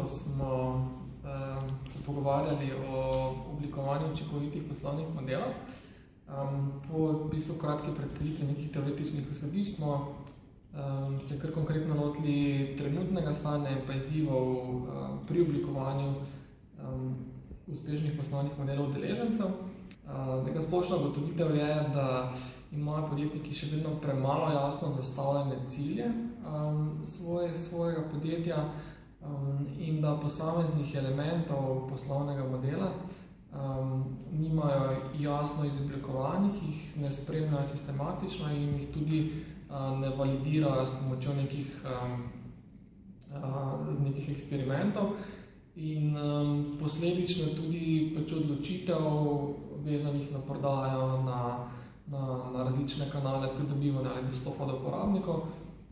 delu smo se pogovarjali o oblikovanju učinkovitih poslovnih modelov. Po v bistvu kratki predstavitvi nekih teoretičnih izhodišč smo se kar konkretno lotili trenutnega stanja in pa izzivov pri oblikovanju uspešnih poslovnih modelov udeležencev. Neka splošna ugotovitev je, da imajo podjetniki še vedno premalo jasno zastavljene cilje svojega podjetja in da posameznih elementov poslovnega modela nimajo jasno izoblikovanih, jih ne spremljajo sistematično in jih tudi ne validirajo s pomočjo nekih eksperimentov. In posledično tudi odločitev vezanih na prodajo, na različne kanale pridobivanja ali dostopa do uporabnikov,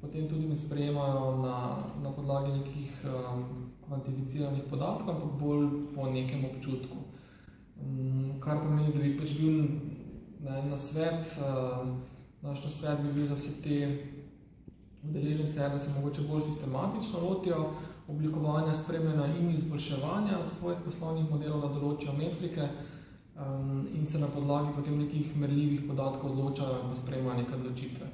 potem tudi ne sprejemajo na podlagi nekih kvantificiranih podatkov, ampak bolj po nekem občutku. Kar pomeni, da bi pač bil naš nasvet bi bil za vse te udeležence, da se mogoče bolj sistematično lotijo oblikovanja, spremljanja in izboljševanja svojih poslovnih modelov, da določijo metrike in se na podlagi potem nekih merljivih podatkov odločajo in sprejemajo neke odločitve.